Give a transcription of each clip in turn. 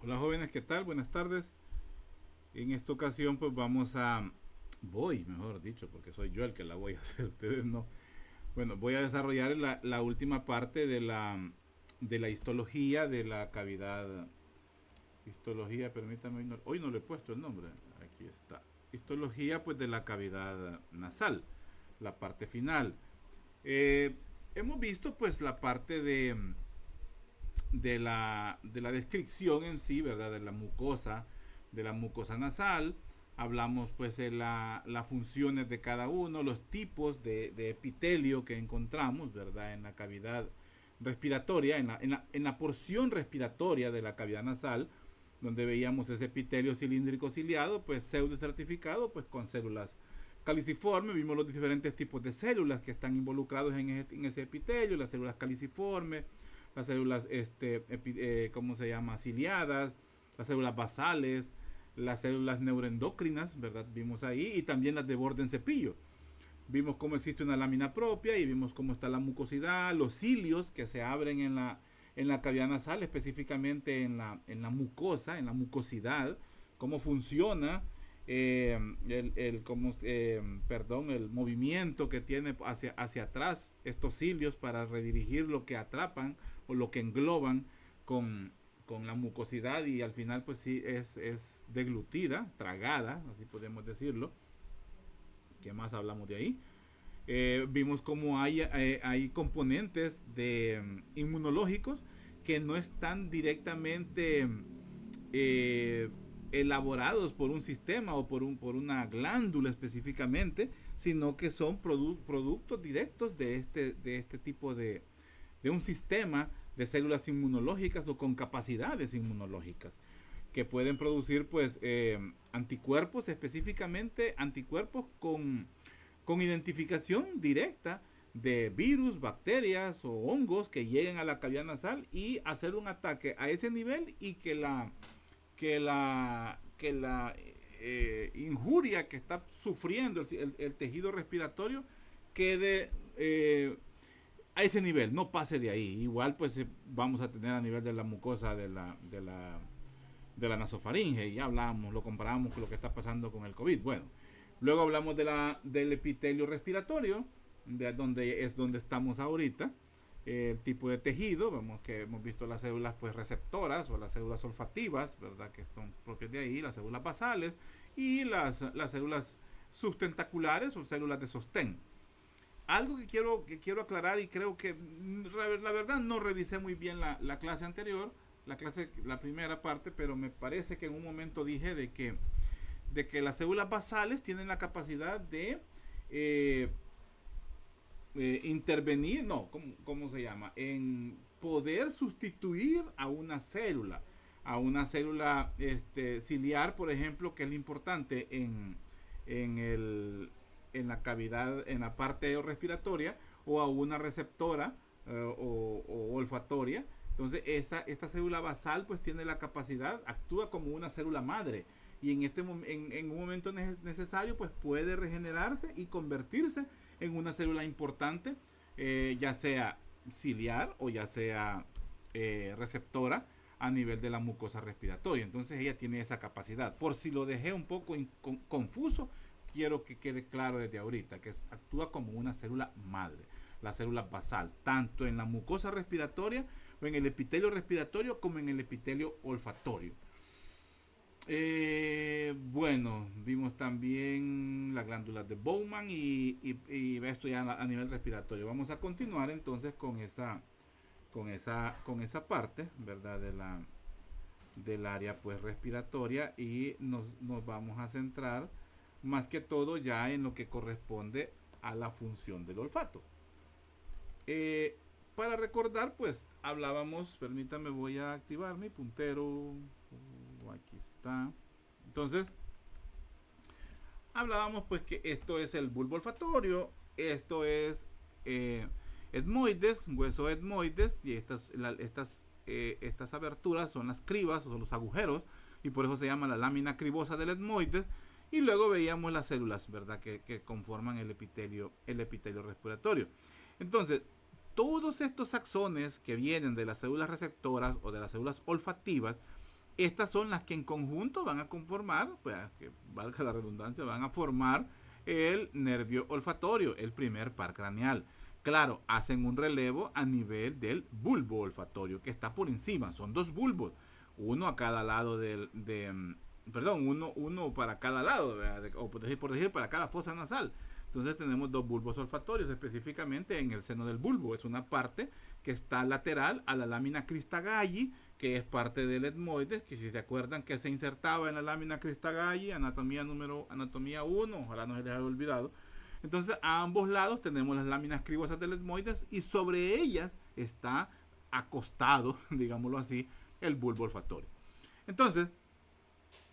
Hola jóvenes, ¿qué tal? Buenas tardes. En esta ocasión pues mejor dicho, porque soy yo el que la voy a hacer, ustedes no. Bueno, voy a desarrollar la última parte de la histología de la cavidad. Histología, permítame, hoy no le he puesto el nombre, aquí está. Histología pues de la cavidad nasal, la parte final. Eh, Hemos visto pues la parte de la descripción en sí, ¿verdad? De la mucosa nasal. Hablamos pues de las funciones de cada uno, los tipos de epitelio que encontramos, ¿verdad? En la cavidad respiratoria, en la porción respiratoria de la cavidad nasal, donde veíamos ese epitelio cilíndrico ciliado, pues pseudoestratificado, pues con células caliciformes. Vimos los diferentes tipos de células que están involucrados en ese epitelio, las células caliciformes, las células, ¿cómo se llama? Ciliadas, las células basales, las células neuroendocrinas, ¿verdad? Vimos ahí, y también las de borde en cepillo. Vimos cómo existe una lámina propia y vimos cómo está la mucosidad, los cilios que se abren en la cavidad nasal, específicamente en la mucosa, en la mucosidad, cómo funciona el movimiento que tiene hacia atrás estos cilios para redirigir lo que atrapan o lo que engloban con, con la mucosidad, y al final pues sí es deglutida, tragada, así podemos decirlo. ¿Qué más hablamos de ahí? Vimos cómo hay componentes inmunológicos que no están directamente eh, elaborados por un sistema o por una glándula específicamente, sino que son productos directos de este tipo de un sistema de células inmunológicas o con capacidades inmunológicas que pueden producir pues anticuerpos, específicamente anticuerpos con identificación directa de virus, bacterias o hongos que lleguen a la cavidad nasal y hacer un ataque a ese nivel, y que la injuria que está sufriendo el tejido respiratorio quede a ese nivel, no pase de ahí. Igual pues vamos a tener a nivel de la mucosa de la nasofaringe, y ya hablamos, lo comparamos con lo que está pasando con el COVID. Bueno, luego hablamos del epitelio respiratorio, donde estamos ahorita, el tipo de tejido. Vemos que hemos visto las células pues receptoras o las células olfativas, ¿verdad? Que son propias de ahí, las células basales y las células sustentaculares o células de sostén. Algo que quiero aclarar, y creo que la verdad no revisé muy bien la clase anterior, la primera parte, pero me parece que en un momento dije de que las células basales tienen la capacidad de eh, intervenir, no, ¿cómo se llama? En poder sustituir a una célula ciliar, por ejemplo, que es lo importante en, el, en la cavidad, en la parte respiratoria, o a una receptora o olfatoria. Entonces, esta célula basal pues tiene la capacidad, actúa como una célula madre, y en un momento necesario pues puede regenerarse y convertirse en una célula importante, ya sea ciliar o ya sea receptora a nivel de la mucosa respiratoria. Entonces ella tiene esa capacidad. Por si lo dejé un poco confuso, quiero que quede claro desde ahorita que actúa como una célula madre, la célula basal, tanto en la mucosa respiratoria o en el epitelio respiratorio como en el epitelio olfatorio. Bueno, vimos también las glándulas de Bowman y esto ya a nivel respiratorio. Vamos a continuar entonces con esa parte, ¿verdad? Del área pues respiratoria, y nos vamos a centrar más que todo ya en lo que corresponde a la función del olfato. Eh, para recordar, pues hablábamos, permítame, voy a activar mi puntero. Aquí está. Entonces, hablábamos pues que esto es el bulbo olfatorio, esto es etmoides, hueso etmoides, y estas aberturas son las cribas o los agujeros, y por eso se llama la lámina cribosa del etmoides. Y luego veíamos las células, ¿verdad? Que conforman el epitelio respiratorio. Entonces, todos estos axones que vienen de las células receptoras o de las células olfativas Estas son las que en conjunto van a conformar, pues que valga la redundancia, van a formar el nervio olfatorio, el primer par craneal. Claro, hacen un relevo a nivel del bulbo olfatorio, que está por encima. Son dos bulbos, uno a cada lado perdón, uno para cada lado, o por decir, para cada fosa nasal. Entonces tenemos dos bulbos olfatorios, específicamente en el seno del bulbo. Es una parte que está lateral a la lámina crista galli, que es parte del etmoides, que si se acuerdan que se insertaba en la lámina crista galli, anatomía 1, ojalá no se les haya olvidado. Entonces a ambos lados tenemos las láminas cribosas del etmoides y sobre ellas está acostado, digámoslo así, el bulbo olfatorio. Entonces,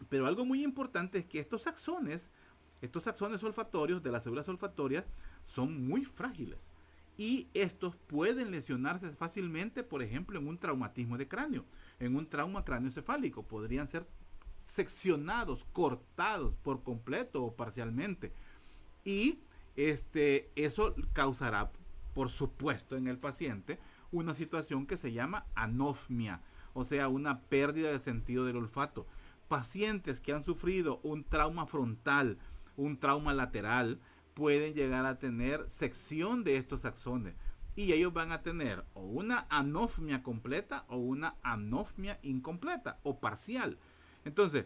pero algo muy importante es que estos axones olfatorios de las células olfatorias son muy frágiles y estos pueden lesionarse fácilmente, por ejemplo, en un traumatismo de cráneo, en un trauma craneoencefálico. Podrían ser seccionados, cortados por completo o parcialmente. Y eso causará, por supuesto, en el paciente una situación que se llama anosmia, o sea, una pérdida del sentido del olfato. Pacientes que han sufrido un trauma frontal, un trauma lateral, pueden llegar a tener sección de estos axones y ellos van a tener o una anosmia completa o una anosmia incompleta o parcial. Entonces,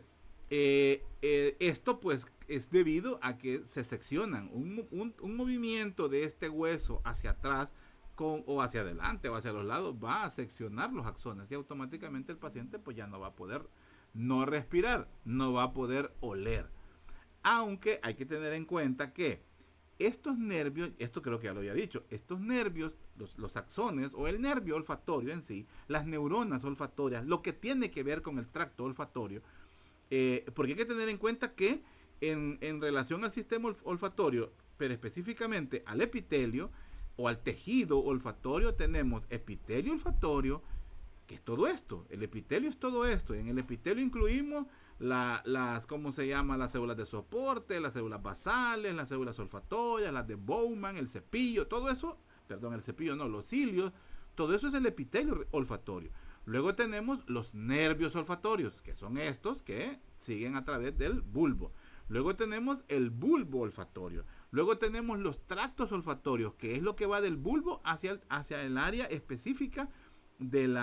esto pues es debido a que se seccionan un movimiento de este hueso hacia atrás o hacia adelante o hacia los lados va a seccionar los axones y automáticamente el paciente pues ya no va a poder no respirar, no va a poder oler. Aunque hay que tener en cuenta que estos nervios, esto creo que ya lo había dicho, estos nervios, los axones o el nervio olfatorio en sí, las neuronas olfatorias, lo que tiene que ver con el tracto olfatorio, porque hay que tener en cuenta que en relación al sistema olfatorio, pero específicamente al epitelio o al tejido olfatorio, tenemos epitelio olfatorio, que es todo esto. El epitelio es todo esto. En el epitelio incluimos ¿cómo se llama? Las células de soporte, las células basales, las células olfatorias, las de Bowman, el cepillo, todo eso, perdón, el cepillo no, los cilios, todo eso es el epitelio olfatorio. Luego tenemos los nervios olfatorios, que son estos que siguen a través del bulbo. Luego tenemos el bulbo olfatorio. Luego tenemos los tractos olfatorios, que es lo que va del bulbo hacia el área específica del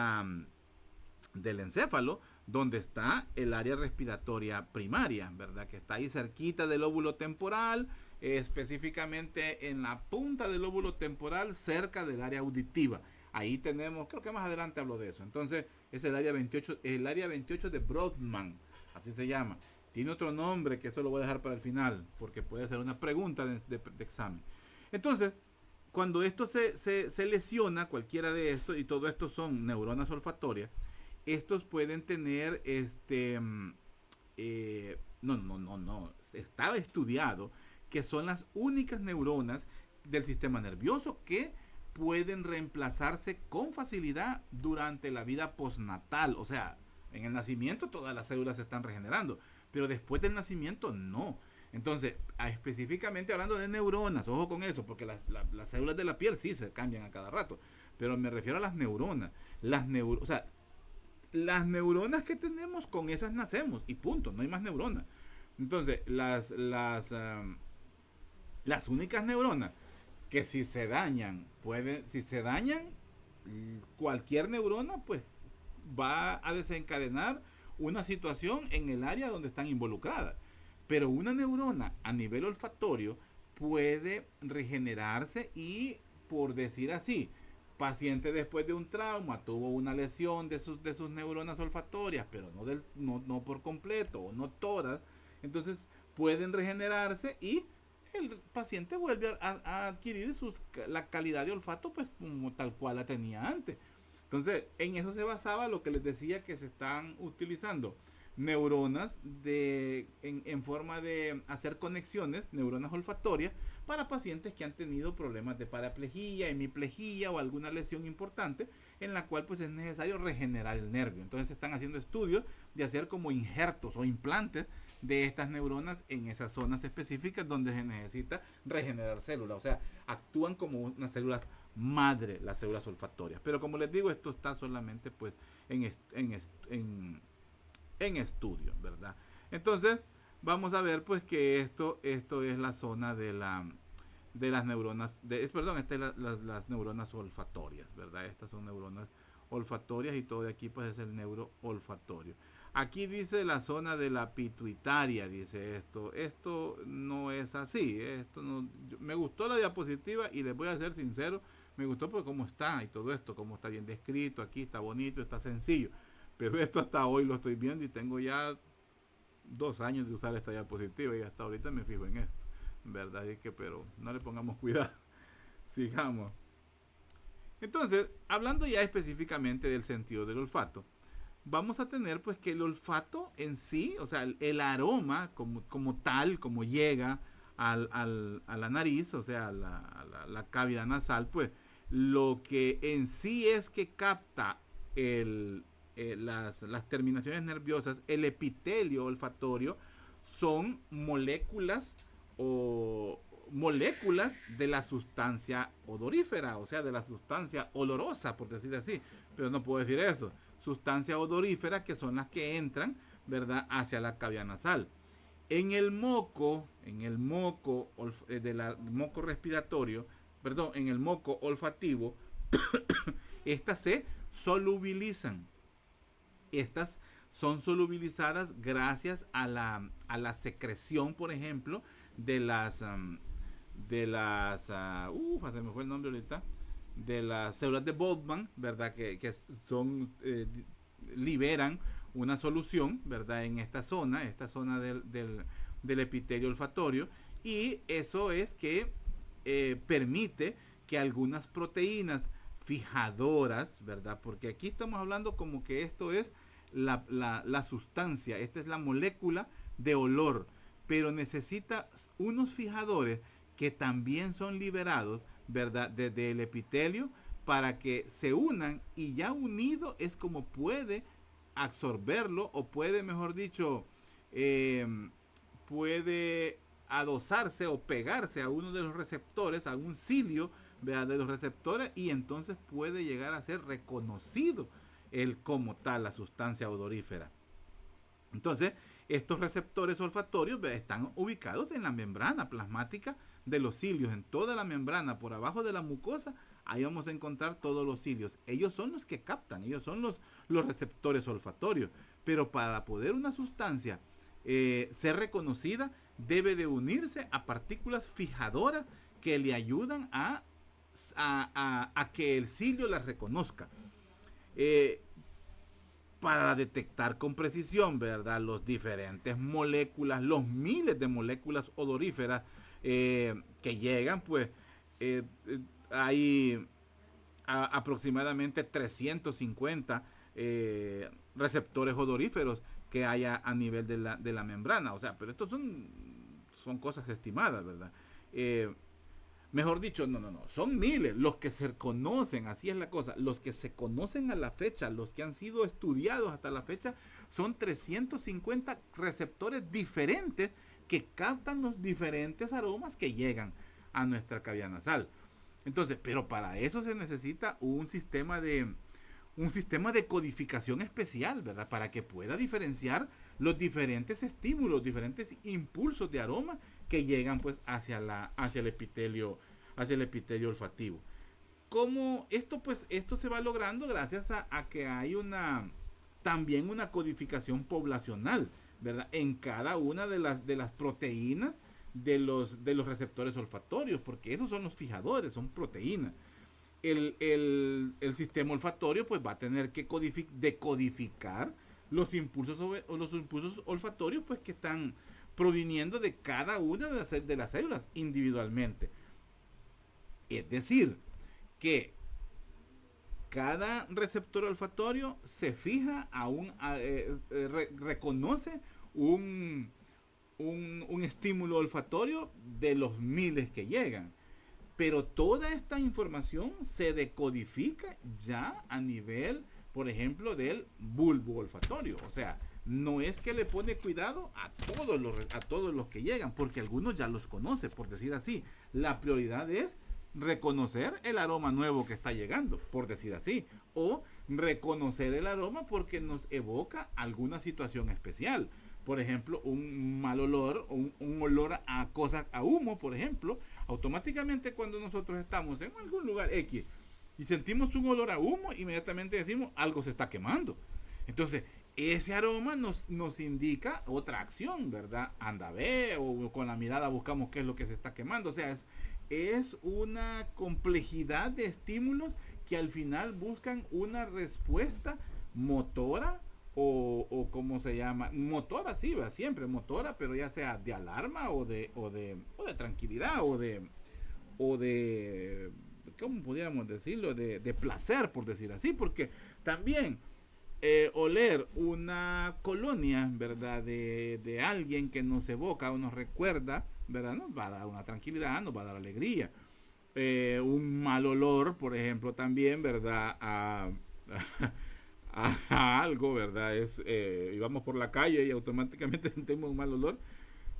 encéfalo, donde está el área respiratoria primaria, ¿verdad? Que está ahí cerquita del lóbulo temporal, específicamente en la punta del lóbulo temporal, cerca del área auditiva. Ahí tenemos, creo que más adelante hablo de eso. Entonces, es el área 28 de Brodmann, así se llama. Tiene otro nombre que eso lo voy a dejar para el final, porque puede ser una pregunta de examen. Entonces, cuando esto se lesiona, cualquiera de estos, y todo esto son neuronas olfatorias, estos pueden tener, está estudiado que son las únicas neuronas del sistema nervioso que pueden reemplazarse con facilidad durante la vida postnatal. O sea, en el nacimiento todas las células se están regenerando, pero después del nacimiento no. Entonces, específicamente hablando de neuronas, ojo con eso, porque las células de la piel sí se cambian a cada rato, pero me refiero a las neuronas. O sea, las neuronas que tenemos, con esas nacemos y punto, no hay más neuronas. Entonces, las únicas neuronas que si se dañan, cualquier neurona pues va a desencadenar una situación en el área donde están involucradas. Pero una neurona a nivel olfatorio puede regenerarse y, por decir así, paciente después de un trauma tuvo una lesión de sus neuronas olfatorias, pero no por completo o no todas, entonces pueden regenerarse y el paciente vuelve a adquirir la calidad de olfato pues como tal cual la tenía antes. Entonces, en eso se basaba lo que les decía, que se están utilizando neuronas en forma de hacer conexiones, neuronas olfatorias, para pacientes que han tenido problemas de paraplejía, hemiplejía o alguna lesión importante en la cual pues es necesario regenerar el nervio. Entonces se están haciendo estudios de hacer como injertos o implantes de estas neuronas en esas zonas específicas donde se necesita regenerar células. O sea, actúan como unas células madre, las células olfatorias. Pero como les digo, esto está solamente pues en en estudio, ¿verdad? Entonces, vamos a ver pues que esto es la zona de las neuronas, perdón, estas es las neuronas olfatorias, ¿verdad? Estas son neuronas olfatorias y todo de aquí pues es el neuroolfatorio. Aquí dice la zona de la pituitaria, dice esto no es así, esto no, me gustó la diapositiva y les voy a ser sincero, me gustó porque cómo está y todo esto, cómo está bien descrito, aquí está bonito, está sencillo, pero esto hasta hoy lo estoy viendo y tengo ya 2 años de usar esta diapositiva y hasta ahorita me fijo en esto, ¿verdad? Y que, pero no le pongamos cuidado, sigamos. Entonces, hablando ya específicamente del sentido del olfato, vamos a tener pues que el olfato en sí, o sea, el aroma como tal, como llega a la nariz, o sea, la cavidad nasal, pues lo que en sí es que capta las terminaciones nerviosas, el epitelio olfatorio, son moléculas o moléculas de la sustancia odorífera, o sea, de la sustancia olorosa, por decir así, pero no puedo decir eso, sustancia odorífera que son las que entran, ¿verdad?, hacia la cavidad nasal. En el moco moco respiratorio, perdón, en el moco olfativo, estas se solubilizan. Estas son solubilizadas gracias a la secreción, por ejemplo, de las se me fue el nombre ahorita, de las células de Boltzmann, ¿verdad? Que son, liberan una solución, ¿verdad? En esta zona del epitelio olfatorio, y eso es que permite que algunas proteínas fijadoras, ¿verdad? Porque aquí estamos hablando como que esto es la sustancia, esta es la molécula de olor, pero necesita unos fijadores que también son liberados, ¿verdad?, desde el epitelio para que se unan, y ya unido es como puede absorberlo, o puede, mejor dicho, puede adosarse o pegarse a uno de los receptores, a un cilio, ¿verdad?, de los receptores, y entonces puede llegar a ser reconocido como tal la sustancia odorífera. Entonces, estos receptores olfatorios, ¿verdad?, están ubicados en la membrana plasmática de los cilios, en toda la membrana, por abajo de la mucosa, ahí vamos a encontrar todos los cilios. Ellos son los que captan, ellos son los receptores olfatorios. Pero para poder una sustancia ser reconocida, debe de unirse a partículas fijadoras que le ayudan a que el cilio las reconozca. Para detectar con precisión, ¿verdad?, los diferentes moléculas, los miles de moléculas odoríferas que llegan, pues hay aproximadamente 350 receptores odoríferos que haya a nivel de la membrana. O sea, pero estos son cosas estimadas, ¿verdad? Mejor dicho, no, son miles los que se conocen, así es la cosa, los que se conocen a la fecha, los que han sido estudiados hasta la fecha, son 350 receptores diferentes que captan los diferentes aromas que llegan a nuestra cavidad nasal. Entonces, pero para eso se necesita un sistema de codificación especial, ¿verdad?, para que pueda diferenciar los diferentes estímulos, diferentes impulsos de aroma que llegan pues hacia el epitelio olfativo. Como esto se va logrando gracias a que hay también una codificación poblacional, ¿verdad?, en cada una de las proteínas de los receptores olfatorios, porque esos son los fijadores, son proteínas. El sistema olfatorio pues va a tener que decodificar los impulsos olfatorios pues que están proviniendo de cada una de las células individualmente. Es decir, que cada receptor olfatorio se fija reconoce un estímulo olfatorio de los miles que llegan. Pero toda esta información se decodifica ya a nivel, por ejemplo, del bulbo olfatorio. O sea, no es que le pone cuidado a todos los que llegan, porque algunos ya los conoce, por decir así. La prioridad es reconocer el aroma nuevo que está llegando, por decir así, o reconocer el aroma porque nos evoca alguna situación especial. Por ejemplo, un mal olor, o un olor a cosas, a humo, por ejemplo, automáticamente cuando nosotros estamos en algún lugar X y sentimos un olor a humo, inmediatamente decimos algo se está quemando. Entonces, ese aroma nos indica otra acción, ¿verdad? Anda a ver, o con la mirada buscamos qué es lo que se está quemando. O sea, es una complejidad de estímulos que al final buscan una respuesta motora o ¿cómo se llama? Motora, sí, va, siempre motora, pero ya sea de alarma o de tranquilidad o de ¿cómo podríamos decirlo? De placer, por decir así, porque también oler una colonia, ¿verdad? De alguien que nos evoca o nos recuerda, ¿verdad? Nos va a dar una tranquilidad, nos va a dar alegría. Un mal olor, por ejemplo, también, ¿verdad? A algo, ¿verdad? Íbamos por la calle y automáticamente sentimos un mal olor.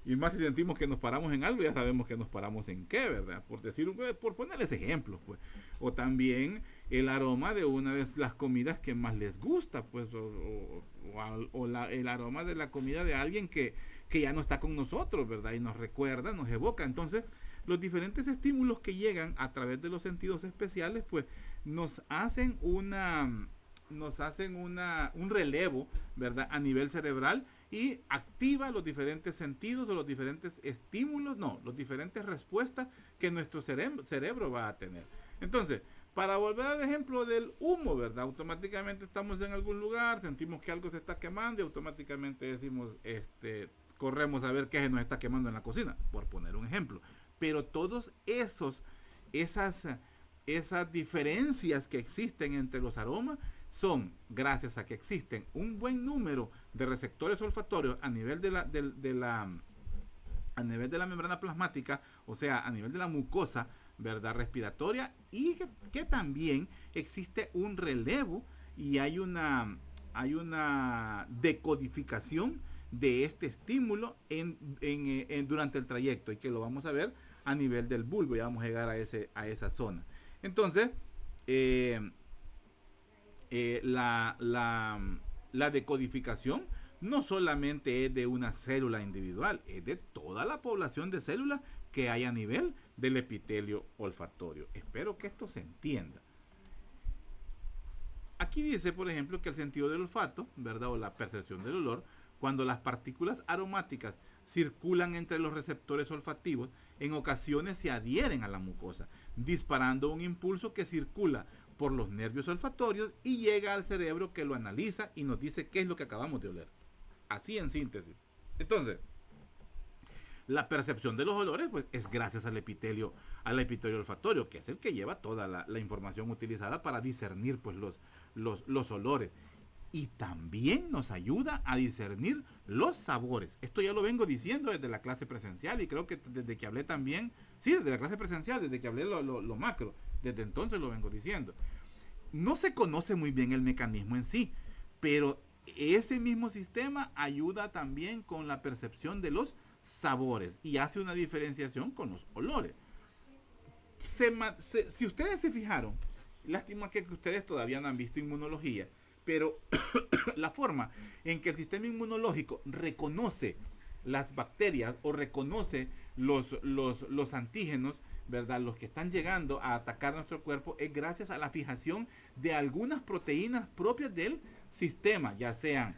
Y más si sentimos que nos paramos en algo, ya sabemos que nos paramos en qué, ¿verdad? Por ponerles ejemplos, pues. O también el aroma de una de las comidas que más les gusta, pues. El aroma de la comida de alguien que ya no está con nosotros, ¿verdad? Y nos recuerda, nos evoca. Entonces, los diferentes estímulos que llegan a través de los sentidos especiales, pues, nos hacen un relevo, ¿verdad? A nivel cerebral y activa los diferentes sentidos o los diferentes estímulos, los diferentes respuestas que nuestro cerebro va a tener. Entonces, para volver al ejemplo del humo, ¿verdad? Automáticamente estamos en algún lugar, sentimos que algo se está quemando y automáticamente decimos, corremos a ver qué se nos está quemando en la cocina, por poner un ejemplo. Pero todos esas diferencias que existen entre los aromas son gracias a que existen un buen número de receptores olfatorios a nivel a nivel de la membrana plasmática, o sea, a nivel de la mucosa, ¿verdad? Respiratoria, y que también existe un relevo y hay una decodificación de este estímulo durante el trayecto, y que lo vamos a ver a nivel del bulbo. Ya vamos a llegar a esa zona. Entonces, la decodificación no solamente es de una célula individual, es de toda la población de células que hay a nivel del epitelio olfatorio. Espero que esto se entienda. Aquí dice, por ejemplo, que el sentido del olfato, ¿verdad? O la percepción del olor, cuando las partículas aromáticas circulan entre los receptores olfativos, en ocasiones se adhieren a la mucosa, disparando un impulso que circula por los nervios olfatorios y llega al cerebro, que lo analiza y nos dice qué es lo que acabamos de oler. Así en síntesis. Entonces, la percepción de los olores, pues, es gracias al epitelio olfatorio, que es el que lleva toda la información utilizada para discernir, pues, los olores. Y también nos ayuda a discernir los sabores. Esto ya lo vengo diciendo desde la clase presencial, y creo que desde que hablé también, sí, desde la clase presencial, desde que hablé lo macro, desde entonces lo vengo diciendo. No se conoce muy bien el mecanismo en sí, pero ese mismo sistema ayuda también con la percepción de los sabores y hace una diferenciación con los olores. Si ustedes se fijaron, lástima que ustedes todavía no han visto inmunología, pero la forma en que el sistema inmunológico reconoce las bacterias o reconoce los antígenos, ¿verdad? Los que están llegando a atacar nuestro cuerpo, es gracias a la fijación de algunas proteínas propias del sistema, ya sean,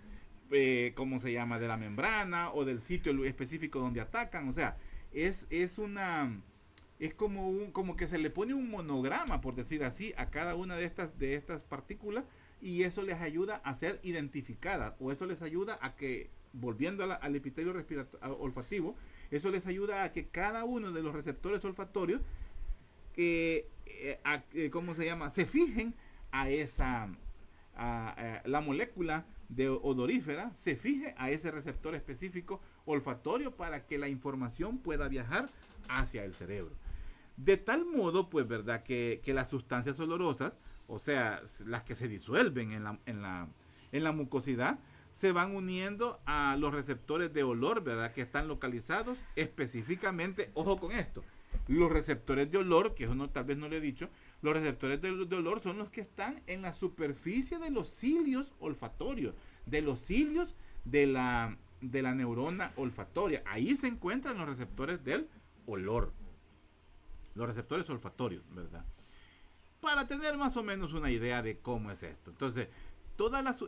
¿cómo se llama?, de la membrana o del sitio específico donde atacan. O sea, es como que se le pone un monograma, por decir así, a cada una de estas partículas, y eso les ayuda a ser identificadas, o eso les ayuda a que, volviendo al epitelio olfativo, eso les ayuda a que cada uno de los receptores olfatorios, ¿cómo se llama?, se fijen a la molécula de odorífera, se fije a ese receptor específico olfatorio para que la información pueda viajar hacia el cerebro. De tal modo, pues, ¿verdad?, que las sustancias olorosas, o sea, las que se disuelven en la mucosidad, se van uniendo a los receptores de olor, ¿verdad?, que están localizados específicamente, ojo con esto, Los receptores de olor, que eso no, tal vez no le he dicho, los receptores de olor son los que están en la superficie de los cilios olfatorios, de los cilios de la neurona olfatoria. Ahí se encuentran los receptores del olor, los receptores olfatorios, ¿verdad? Para tener más o menos una idea de cómo es esto. Entonces, todas las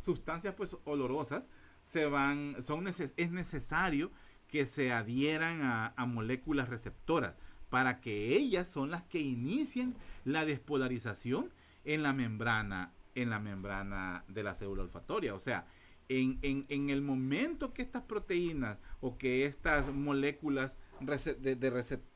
sustancias pues olorosas es necesario que se adhieran a moléculas receptoras para que ellas son las que inician la despolarización en la membrana de la célula olfatoria. O sea, en el momento que estas proteínas o que estas moléculas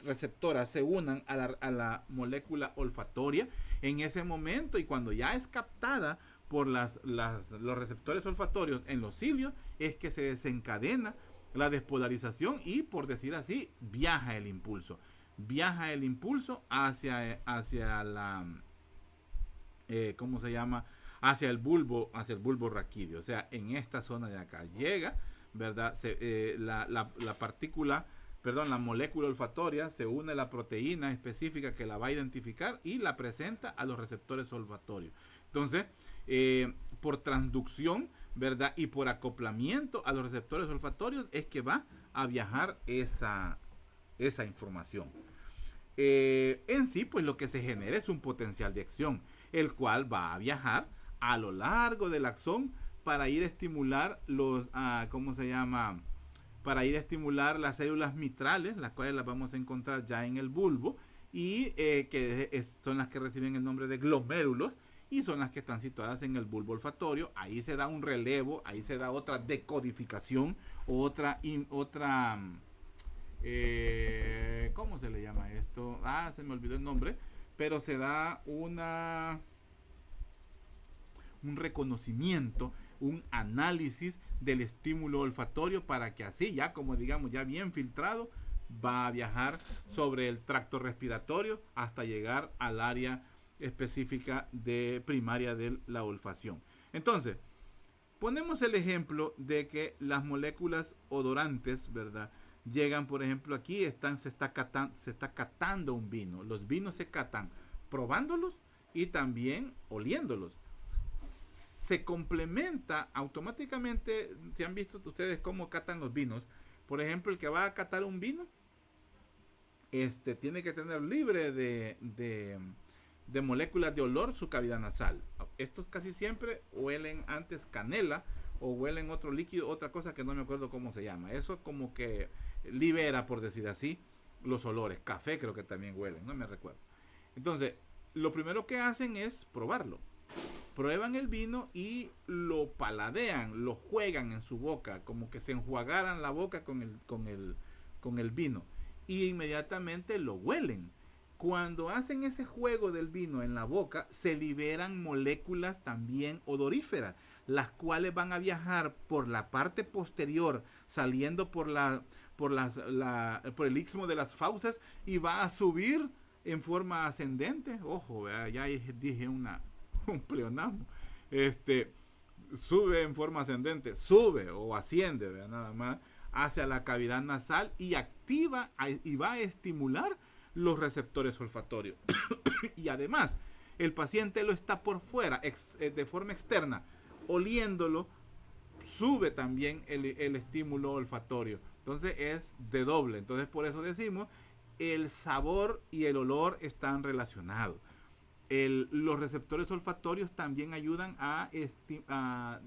receptoras se unan a la molécula olfatoria, en ese momento y cuando ya es captada por los receptores olfatorios en los cilios, es que se desencadena la despolarización y, por decir así, viaja el impulso hacia la ¿cómo se llama? Hacia el bulbo raquídeo. O sea, en esta zona de acá llega, ¿verdad? La partícula, perdón, la molécula olfatoria se une a la proteína específica que la va a identificar y la presenta a los receptores olfatorios. Entonces, por transducción, ¿verdad? Y por acoplamiento a los receptores olfatorios es que va a viajar esa información. En sí, pues lo que se genera es un potencial de acción, el cual va a viajar a lo largo del axón para ir a estimular ¿cómo se llama? Para ir a estimular las células mitrales, las cuales las vamos a encontrar ya en el bulbo, y son las que reciben el nombre de glomérulos, y son las que están situadas en el bulbo olfatorio. Ahí se da un relevo, ahí se da otra decodificación, otra ¿cómo se le llama esto? Se me olvidó el nombre, pero se da un reconocimiento, un análisis del estímulo olfatorio para que así, ya como digamos, ya bien filtrado, va a viajar sobre el tracto respiratorio hasta llegar al área específica primaria de la olfacción. Entonces, ponemos el ejemplo de que las moléculas odorantes, ¿verdad? Llegan, por ejemplo, aquí se está catando un vino. Los vinos se catan probándolos y también oliéndolos. Se complementa automáticamente. ¿Se han visto ustedes cómo catan los vinos? Por ejemplo, el que va a catar un vino, tiene que tener libre de moléculas de olor su cavidad nasal. Estos casi siempre huelen antes canela o huelen otro líquido, otra cosa que no me acuerdo cómo se llama. Eso como que libera, por decir así, los olores. Café creo que también huelen, no me recuerdo. Entonces, lo primero que hacen es probarlo. Prueban el vino y lo paladean, lo juegan en su boca, como que se enjuagaran la boca con el vino. Y inmediatamente lo huelen. Cuando hacen ese juego del vino en la boca, se liberan moléculas también odoríferas, las cuales van a viajar por la parte posterior, saliendo por el istmo de las fauces, y va a subir en forma ascendente. Ojo, ya dije un pleonasmo. Sube en forma ascendente, sube o asciende, nada más, hacia la cavidad nasal y activa y va a estimular los receptores olfatorios. Y además, el paciente lo está por fuera, de forma externa, oliéndolo, sube también el estímulo olfatorio. Entonces es de doble. Entonces por eso decimos, el sabor y el olor están relacionados. Los receptores olfatorios también ayudan a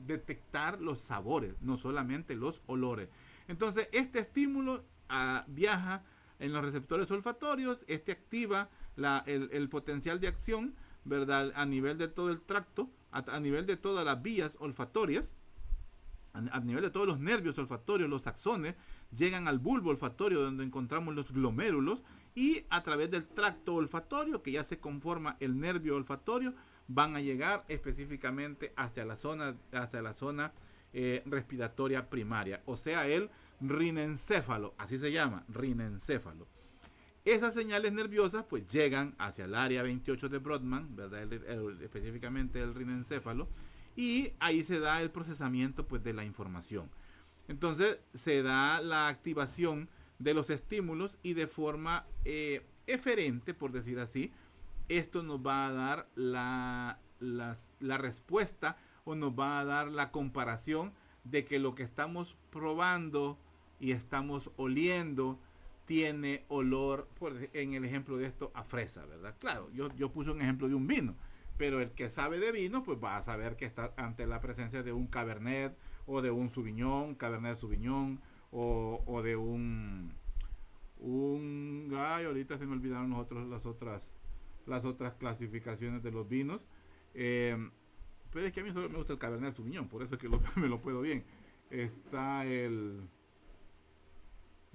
detectar los sabores, no solamente los olores. Entonces este estímulo viaja en los receptores olfatorios, activa el potencial de acción, ¿verdad? A nivel de todo el tracto, a nivel de todas las vías olfatorias, a nivel de todos los nervios olfatorios, los axones, llegan al bulbo olfatorio donde encontramos los glomérulos, y a través del tracto olfatorio, que ya se conforma el nervio olfatorio, van a llegar específicamente hasta la zona respiratoria primaria, o sea, el rinencéfalo, así se llama, rinencéfalo. Esas señales nerviosas pues llegan hacia el área 28 de Brodmann, ¿verdad? Específicamente el rinencéfalo, y ahí se da el procesamiento pues de la información. Entonces se da la activación de los estímulos y de forma eferente, por decir así, esto nos va a dar la respuesta o nos va a dar la comparación de que lo que estamos probando y estamos oliendo tiene olor, en el ejemplo de esto, a fresa, ¿verdad? Claro, yo puse un ejemplo de un vino, pero el que sabe de vino, pues va a saber que está ante la presencia de un Cabernet o de un Sauvignon, Cabernet Sauvignon, o de ay, ahorita se me olvidaron las otras clasificaciones de los vinos. Pero es que a mí solo me gusta el Cabernet Sauvignon, por eso es que me lo puedo bien. Está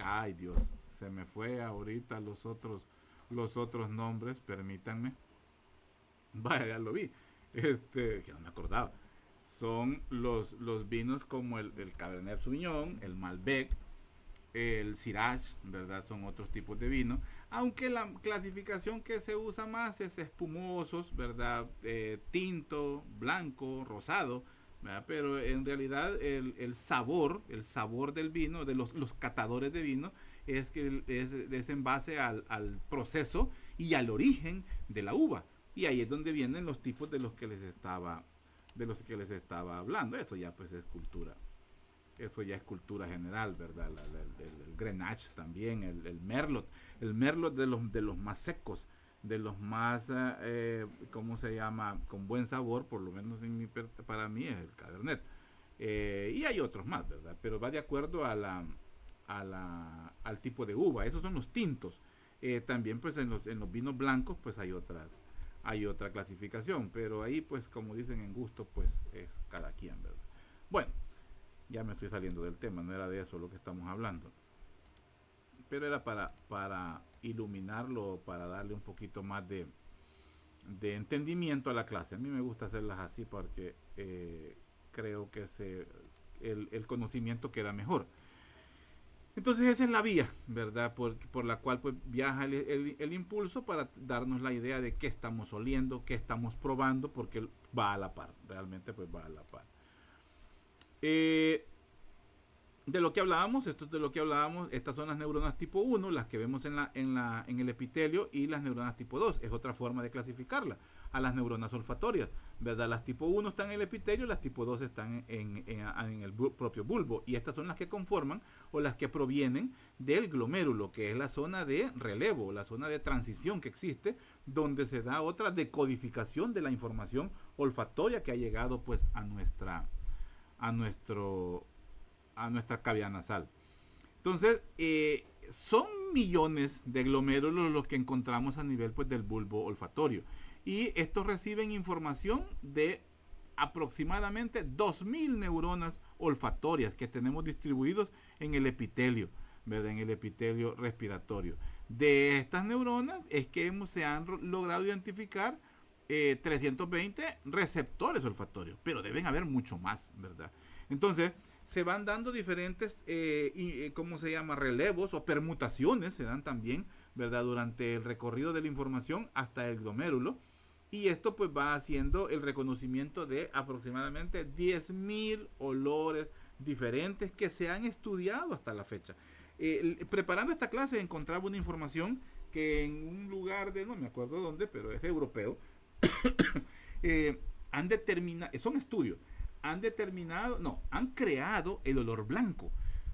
ay Dios, se me fue ahorita los otros nombres, permítanme. Vaya, ya lo vi. Que no me acordaba. Son los vinos como el Cabernet Sauvignon, el Malbec, el Syrah, ¿verdad? Son otros tipos de vino. Aunque la clasificación que se usa más es espumosos, ¿verdad? Tinto, blanco, rosado, ¿verdad? Pero en realidad el sabor del vino, de los catadores de vino, es en base al proceso y al origen de la uva. Y ahí es donde vienen los tipos de los que les estaba hablando. Eso ya pues es cultura. Eso ya es cultura general, ¿verdad? El Grenache también, el Merlot. El Merlot de los más secos, de los más, ¿cómo se llama? Con buen sabor, por lo menos para mí es el Cabernet. Y hay otros más, ¿verdad? Pero va de acuerdo al tipo de uva. Esos son los tintos. También pues en los vinos blancos pues hay otra clasificación, pero ahí pues como dicen en gusto pues es cada quien, ¿verdad? Bueno, ya me estoy saliendo del tema, no era de eso lo que estamos hablando, pero era para iluminarlo, para darle un poquito más de entendimiento a la clase. A mí me gusta hacerlas así porque creo que el conocimiento queda mejor. Entonces esa es la vía, ¿verdad? Por la cual pues viaja el impulso para darnos la idea de qué estamos oliendo, qué estamos probando, porque va a la par, realmente pues va a la par. De lo que hablábamos, estas son las neuronas tipo 1, las que vemos en el epitelio, y las neuronas tipo 2, es otra forma de clasificarla, a las neuronas olfatorias, ¿verdad? Las tipo 1 están en el epitelio, las tipo 2 están en el propio bulbo, y estas son las que conforman o las que provienen del glomérulo, que es la zona de relevo, la zona de transición que existe, donde se da otra decodificación de la información olfatoria que ha llegado pues a nuestra cavidad nasal. Entonces, son millones de glomérulos los que encontramos a nivel pues del bulbo olfatorio, y estos reciben información de aproximadamente 2000 neuronas olfatorias que tenemos distribuidos en el epitelio, ¿verdad? En el epitelio respiratorio. De estas neuronas es que se han logrado identificar 320 receptores olfatorios, pero deben haber mucho más, ¿verdad? Entonces se van dando diferentes ¿cómo se llama? Relevos o permutaciones, se dan también, ¿verdad? Durante el recorrido de la información hasta el glomérulo, y esto pues va haciendo el reconocimiento de aproximadamente 10.000 olores diferentes que se han estudiado hasta la fecha. Preparando esta clase encontraba una información que en un lugar no me acuerdo dónde, pero es europeo, han determinado, son estudios, han creado el olor blanco.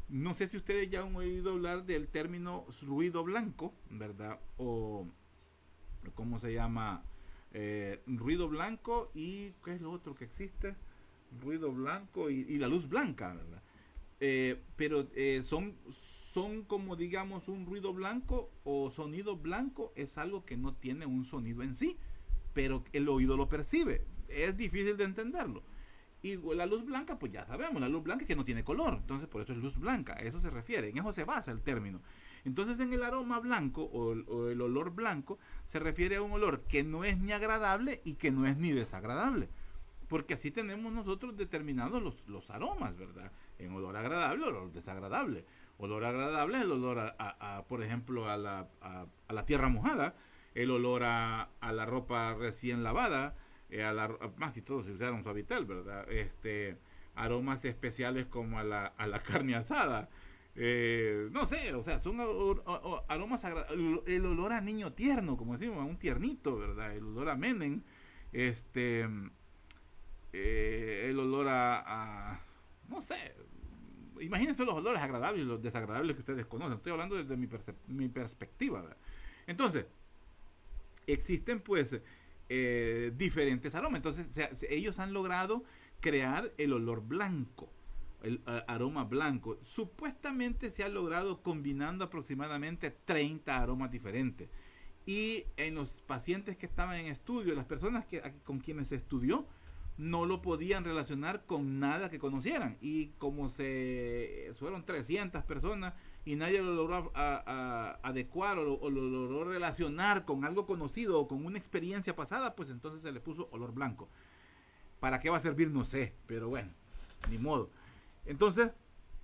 No sé si ustedes ya han oído hablar del término ruido blanco, ¿verdad? O ¿cómo se llama? Ruido blanco, y ¿qué es lo otro que existe? Ruido blanco y la luz blanca, ¿verdad? Pero son como digamos un ruido blanco o sonido blanco, es algo que no tiene un sonido en sí, pero el oído lo percibe. Es difícil de entenderlo. Y la luz blanca, pues ya sabemos, la luz blanca es que no tiene color, entonces por eso es luz blanca, a eso se refiere, en eso se basa el término. Entonces en el aroma blanco o el olor blanco se refiere a un olor que no es ni agradable y que no es ni desagradable, porque así tenemos nosotros determinados los aromas, ¿verdad? En olor agradable o olor desagradable. Olor agradable es el olor por ejemplo, a la tierra mojada, el olor a la ropa recién lavada, más que todo si usaron suavitel, ¿verdad? Aromas especiales como a la carne asada, no sé, o sea, son aromas agradables. El olor a niño tierno, como decimos, a un tiernito, ¿verdad? El olor a Menem, este, el olor no sé, imagínense los olores agradables y los desagradables que ustedes conocen. Estoy hablando desde mi perspectiva, ¿verdad? Entonces, existen pues diferentes aromas. Entonces, ellos han logrado crear el olor blanco, el aroma blanco. Supuestamente se ha logrado combinando aproximadamente 30 aromas diferentes. Y en los pacientes que estaban en estudio, las personas con quienes se estudió, no lo podían relacionar con nada que conocieran. Y como fueron 300 personas y nadie lo logró adecuar o lo logró relacionar con algo conocido o con una experiencia pasada, pues entonces se le puso olor blanco. ¿Para qué va a servir? No sé, pero bueno, ni modo. Entonces,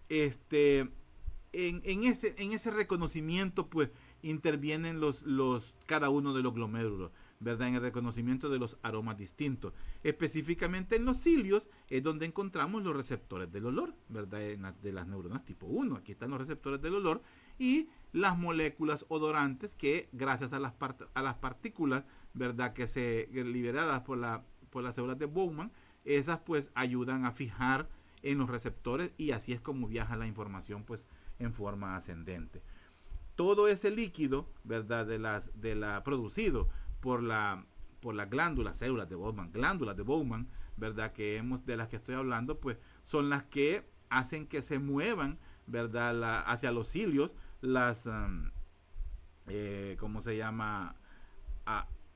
en ese reconocimiento, pues, intervienen cada uno de los glomérulos, ¿verdad? En el reconocimiento de los aromas distintos. Específicamente en los cilios es donde encontramos los receptores del olor, ¿verdad? De las neuronas tipo 1. Aquí están los receptores del olor y las moléculas odorantes que, gracias a las partículas, ¿verdad? Que liberadas por las células de Bowman, esas pues ayudan a fijar en los receptores y así es como viaja la información pues en forma ascendente. Todo ese líquido, ¿verdad? Producido por las células de Bowman, ¿verdad? De las que estoy hablando, pues son las que hacen que se muevan, ¿verdad? Hacia los cilios, ¿cómo se llama?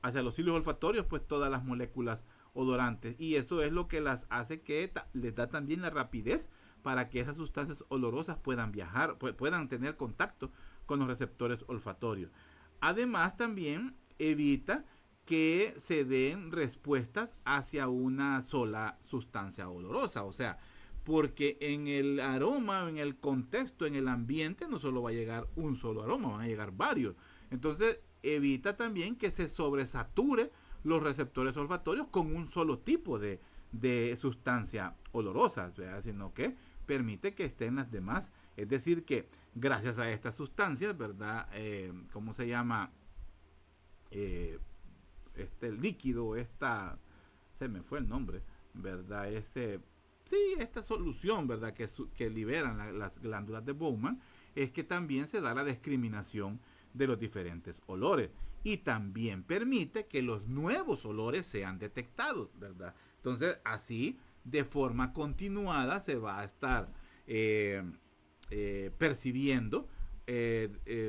Hacia los cilios olfatorios, pues todas las moléculas odorantes. Y eso es lo que las hace que les da también la rapidez para que esas sustancias olorosas puedan viajar, puedan tener contacto con los receptores olfatorios. Además, también evita que se den respuestas hacia una sola sustancia olorosa. O sea, porque en el aroma, en el contexto, en el ambiente, no solo va a llegar un solo aroma, van a llegar varios. Entonces, evita también que se sobresature los receptores olfatorios con un solo tipo de sustancia olorosa, ¿verdad? Sino que permite que estén las demás. Es decir, que gracias a estas sustancias, ¿verdad? ¿Cómo se llama? Este líquido, se me fue el nombre, ¿verdad? Esta solución, ¿verdad? Que liberan las glándulas de Bowman, es que también se da la discriminación de los diferentes olores y también permite que los nuevos olores sean detectados, ¿verdad? Entonces, así, de forma continuada, se va a estar percibiendo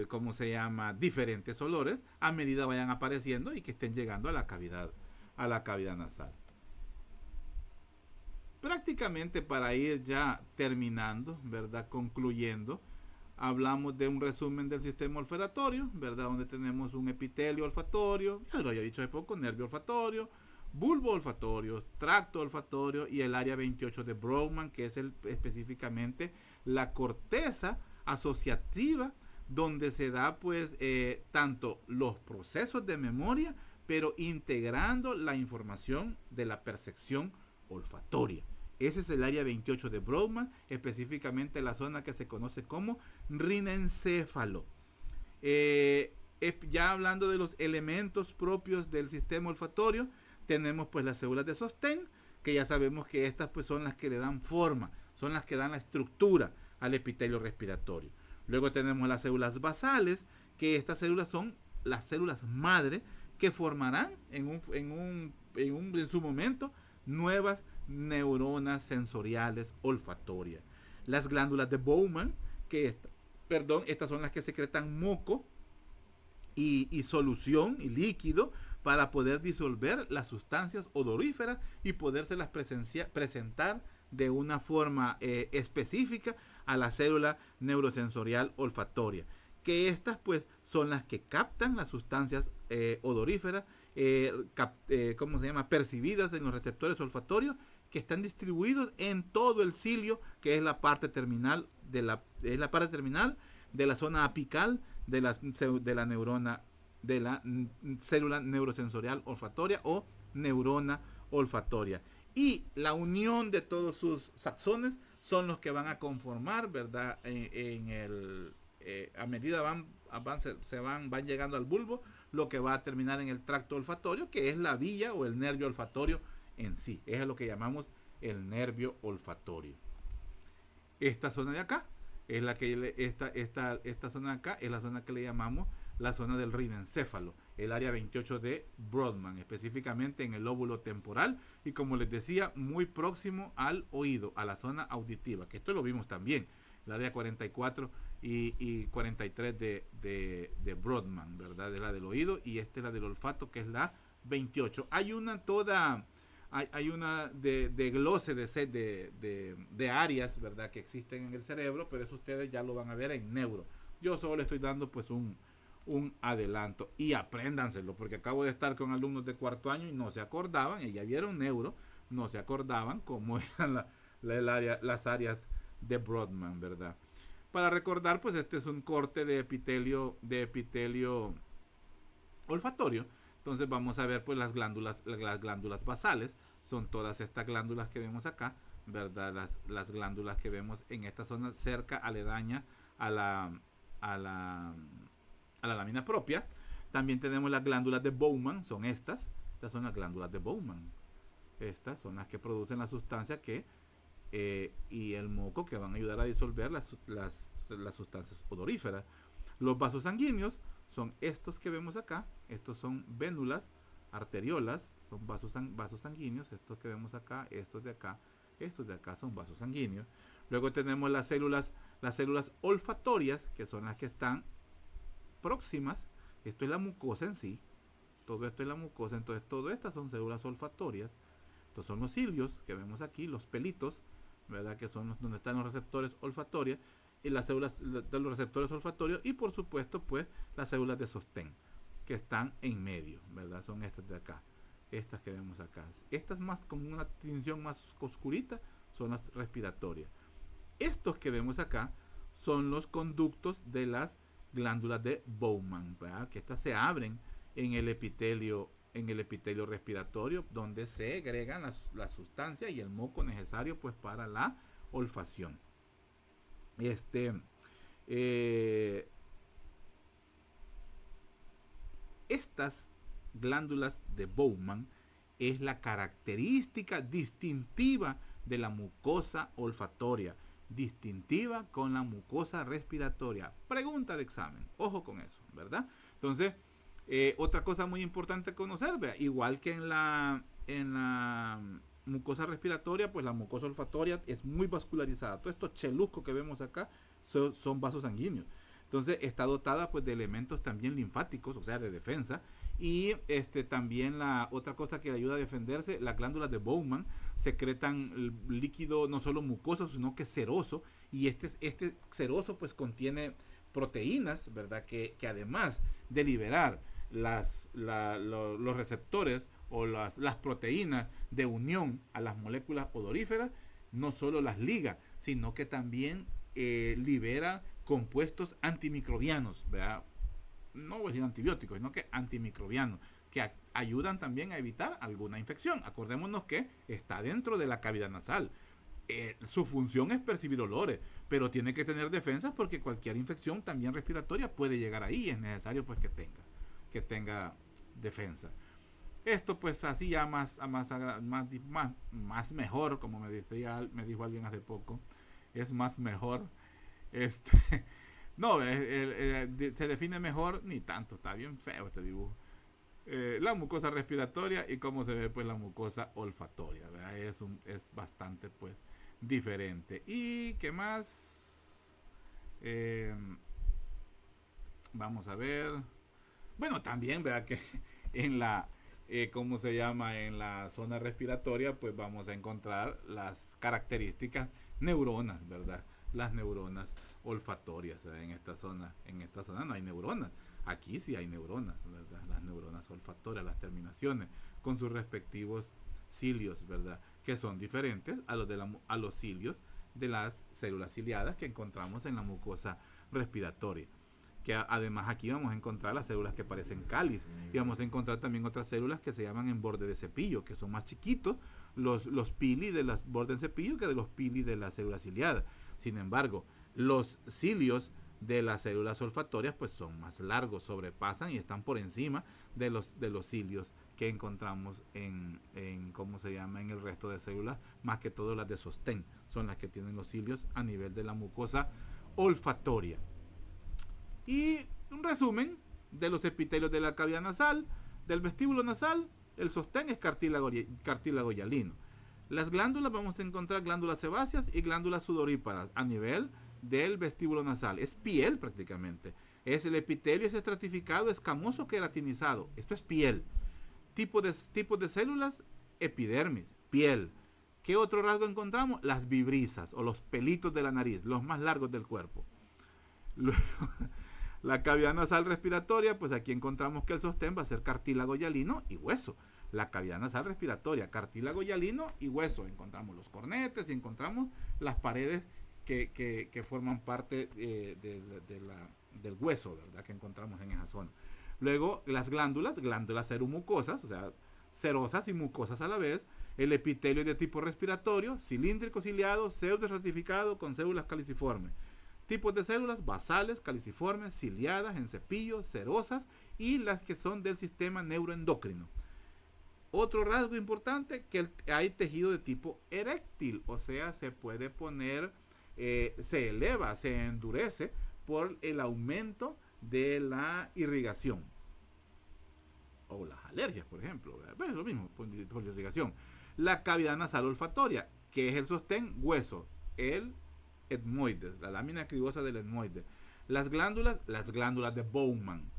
¿cómo se llama? Diferentes olores a medida vayan apareciendo y que estén llegando a la cavidad nasal. Prácticamente para ir ya terminando, ¿verdad? Concluyendo, hablamos de un resumen del sistema olfatorio, ¿verdad? Donde tenemos un epitelio olfatorio, ya lo había dicho hace poco, nervio olfatorio, bulbo olfatorio, tracto olfatorio y el área 28 de Brodmann, que es específicamente la corteza asociativa, donde se da pues tanto los procesos de memoria, pero integrando la información de la percepción olfatoria. Ese es el área 28 de Brodmann, específicamente la zona que se conoce como rinencéfalo. Ya hablando de los elementos propios del sistema olfatorio, tenemos pues las células de sostén, que ya sabemos que estas pues son las que le dan forma, son las que dan la estructura al epitelio respiratorio. Luego tenemos las células basales, que estas células son las células madre que formarán en su momento nuevas neuronas sensoriales olfatorias. Las glándulas de Bowman, estas son las que secretan moco y solución y líquido para poder disolver las sustancias odoríferas y podérselas presentar de una forma específica a la célula neurosensorial olfatoria, que estas pues son las que captan las sustancias odoríferas ¿cómo se llama? Percibidas en los receptores olfatorios, que están distribuidos en todo el cilio, que es la parte terminal de la zona apical de la neurona, de la célula neurosensorial olfatoria o neurona olfatoria. y la unión de todos sus saxones son los que van a conformar, ¿verdad? A medida van llegando al bulbo, lo que va a terminar en el tracto olfatorio, que es la vía o el nervio olfatorio en sí. Es lo que llamamos el nervio olfatorio. Esta zona de acá es la que esta zona de acá es la zona que le llamamos la zona del rinencéfalo, el área 28 de Brodmann, específicamente en el lóbulo temporal y, como les decía, muy próximo al oído, a la zona auditiva, que esto lo vimos también, el área 44 y 43 de Brodmann, ¿verdad? De la del oído, y esta es la del olfato, que es la 28. Hay una una de glose de áreas, ¿verdad?, que existen en el cerebro, pero eso ustedes ya lo van a ver en neuro. Yo solo le estoy dando pues un adelanto, y apréndanselo, porque acabo de estar con alumnos de cuarto año y no se acordaban, y ya vieron neuro, no se acordaban cómo eran las áreas de Brodmann, ¿verdad? Para recordar, pues este es un corte de epitelio olfatorio. Entonces vamos a ver pues las glándulas basales, son todas estas glándulas que vemos acá, ¿verdad? Las glándulas que vemos en esta zona cerca, aledaña a la lámina propia. También tenemos las glándulas de Bowman, son estas son las glándulas de Bowman. Estas son las que producen la sustancia y el moco, que van a ayudar a disolver las sustancias odoríferas. Los vasos sanguíneos son estos que vemos acá. Estos son vénulas, arteriolas, son vasos sanguíneos. Estos que vemos acá, estos de acá son vasos sanguíneos. Luego tenemos las células olfatorias, que son las que están próximas. Esto es la mucosa en sí. Todo esto es la mucosa. Entonces, todas estas son células olfatorias. Estos son los cilios que vemos aquí, los pelitos, ¿verdad? Que son donde están los receptores olfatorios, y las células de los receptores olfatorios, y por supuesto pues las células de sostén que están en medio, ¿verdad? Son estas de acá, estas que vemos acá. Estas más con una tinción más oscurita son las respiratorias. Estos que vemos acá son los conductos de las glándulas de Bowman, ¿verdad? Que estas se abren en el epitelio respiratorio, donde se agregan las sustancias y el moco necesario pues para la olfacción. Estas glándulas de Bowman es la característica distintiva de la mucosa olfatoria, distintiva con la mucosa respiratoria. Pregunta de examen, ojo con eso, ¿verdad? Entonces, otra cosa muy importante conocer, ¿vea? Igual que en la mucosa respiratoria, pues la mucosa olfatoria es muy vascularizada. Todos estos cheluscos que vemos acá son vasos sanguíneos. Entonces está dotada pues de elementos también linfáticos, o sea, de defensa. Y también la otra cosa que le ayuda a defenderse, las glándulas de Bowman secretan líquido no solo mucoso, sino que seroso. Y este seroso pues contiene proteínas, ¿verdad? Que además de liberar los receptores o las proteínas de unión a las moléculas odoríferas, no solo las liga, sino que también libera compuestos antimicrobianos, ¿verdad? No voy a decir antibióticos, sino que antimicrobianos, que ayudan también a evitar alguna infección. Acordémonos que está dentro de la cavidad nasal. Su función es percibir olores, pero tiene que tener defensas, porque cualquier infección también respiratoria puede llegar ahí, y es necesario pues que tenga defensa. Esto pues así ya más mejor, como me dijo alguien hace poco, es más mejor. No, se define mejor, ni tanto, está bien feo este dibujo. La mucosa respiratoria y cómo se ve pues la mucosa olfatoria, ¿verdad? Es bastante pues diferente. ¿Y qué más? Vamos a ver. Bueno, también, ¿verdad? Que en ¿cómo se llama? En la zona respiratoria, pues vamos a encontrar las características neuronas, ¿verdad? Las neuronas olfatorias, ¿verdad? En esta zona no hay neuronas. Aquí sí hay neuronas, ¿verdad? Las neuronas olfatorias, las terminaciones, con sus respectivos cilios, ¿verdad? Que son diferentes a los cilios de las células ciliadas que encontramos en la mucosa respiratoria. Que además aquí vamos a encontrar las células que parecen cáliz, y vamos a encontrar también otras células que se llaman en borde de cepillo, que son más chiquitos, los pili de las borden cepillo que de los pili de la célula ciliada. Sin embargo, los cilios de las células olfatorias pues son más largos, sobrepasan y están por encima de los cilios que encontramos ¿cómo se llama? En el resto de células, más que todo las de sostén, son las que tienen los cilios a nivel de la mucosa olfatoria. Y un resumen de los epitelios de la cavidad nasal, del vestíbulo nasal, el sostén es cartílago hialino. Las glándulas, vamos a encontrar glándulas sebáceas y glándulas sudoríparas a nivel del vestíbulo nasal. Es piel prácticamente. El epitelio es estratificado, escamoso, queratinizado. Esto es piel. Tipos de células, epidermis, piel. ¿Qué otro rasgo encontramos? Las vibrisas o los pelitos de la nariz, los más largos del cuerpo. Luego, la cavidad nasal respiratoria, pues aquí encontramos que el sostén va a ser cartílago hialino y hueso. La cavidad nasal respiratoria, cartílago hialino y hueso. Encontramos los cornetes y encontramos las paredes que forman parte del hueso, ¿verdad? Que encontramos en esa zona. Luego, las glándulas seromucosas, o sea, serosas y mucosas a la vez. El epitelio de tipo respiratorio, cilíndrico ciliado, pseudo estratificado con células caliciformes. Tipos de células: basales, caliciformes, ciliadas, en cepillo, serosas y las que son del sistema neuroendocrino. Otro rasgo importante, que hay tejido de tipo eréctil, o sea, se puede poner, se eleva, se endurece por el aumento de la irrigación. O las alergias, por ejemplo. Pues lo mismo, por la irrigación. La cavidad nasal olfatoria, que es el sostén hueso, el etmoide, la lámina cribosa del etmoide. Las glándulas de Bowman.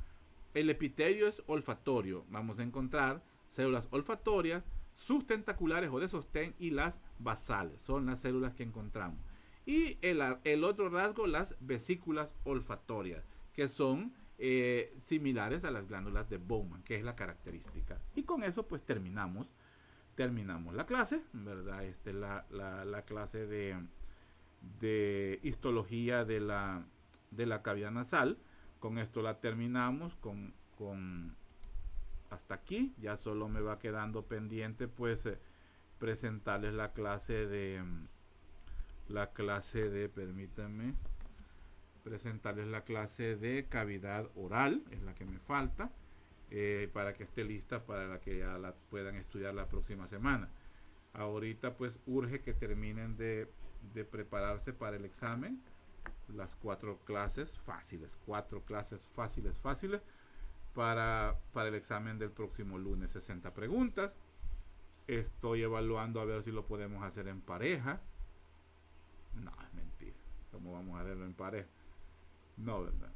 El epitelio es olfatorio. Vamos a encontrar células olfatorias, sustentaculares o de sostén, y las basales. Son las células que encontramos. Y el otro rasgo, las vesículas olfatorias, que son similares a las glándulas de Bowman, que es la característica. Y con eso pues terminamos la clase, ¿verdad? La clase de histología de la cavidad nasal. Con esto la terminamos con hasta aquí. Ya solo me va quedando pendiente pues presentarles la clase de permítanme presentarles la clase de cavidad oral, es la que me falta, para que esté lista para que ya la puedan estudiar la próxima semana. Ahorita pues urge que terminen de prepararse para el examen, las 4 clases fáciles, para el examen del próximo lunes. 60 preguntas. Estoy evaluando a ver si lo podemos hacer en pareja. No, es mentira. ¿Cómo vamos a hacerlo en pareja? No, ¿verdad?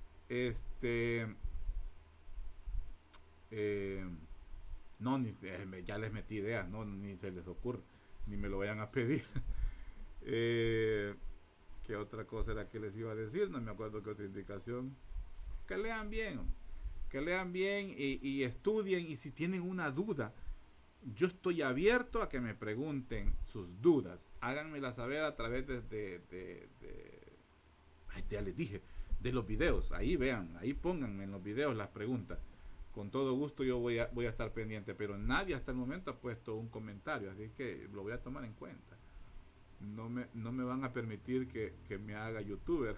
No, ya les metí ideas, no, ni se les ocurre, ni me lo vayan a pedir. ¿Qué otra cosa era que les iba a decir? No me acuerdo qué otra indicación. Que lean bien y estudien, y si tienen una duda, yo estoy abierto a que me pregunten sus dudas. Háganmela saber a través ya les dije, de los videos. Ahí vean, ahí pónganme en los videos las preguntas. Con todo gusto yo voy a estar pendiente, pero nadie hasta el momento ha puesto un comentario, así que lo voy a tomar en cuenta. No me van a permitir que me haga youtuber.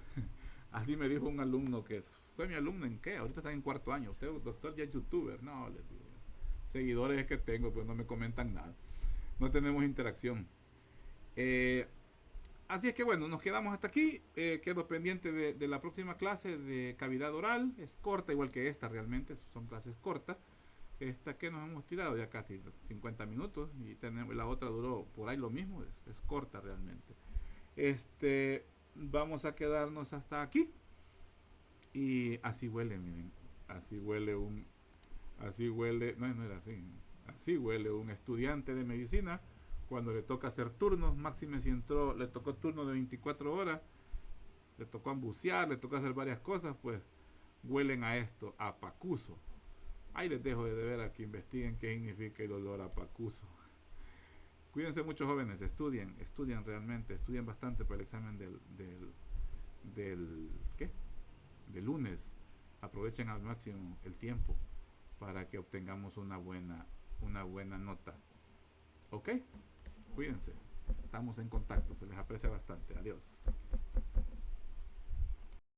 Así me dijo un alumno que fue mi alumno en qué, ahorita está en 4º año. Usted, doctor, ya es youtuber. No, les digo, seguidores es que tengo, pues no me comentan nada. No tenemos interacción. Así es que bueno, nos quedamos hasta aquí. Quedo pendiente de la próxima clase de cavidad oral. Es corta, igual que esta realmente, son clases cortas. Esta que nos hemos tirado ya casi 50 minutos y la otra duró por ahí lo mismo, es corta realmente. Vamos a quedarnos hasta aquí. Y así huele, miren, así huele no era así, así huele un estudiante de medicina cuando le toca hacer turnos. Máxime si le tocó turno de 24 horas, le tocó ambucear, le tocó hacer varias cosas, pues huelen a esto, a pacuso. Ahí les dejo de ver a que investiguen qué significa el olor a pacuso. Cuídense mucho, jóvenes, estudien realmente, estudien bastante para el examen del lunes. Aprovechen al máximo el tiempo para que obtengamos una buena nota. ¿Ok? Cuídense. Estamos en contacto. Se les aprecia bastante. Adiós.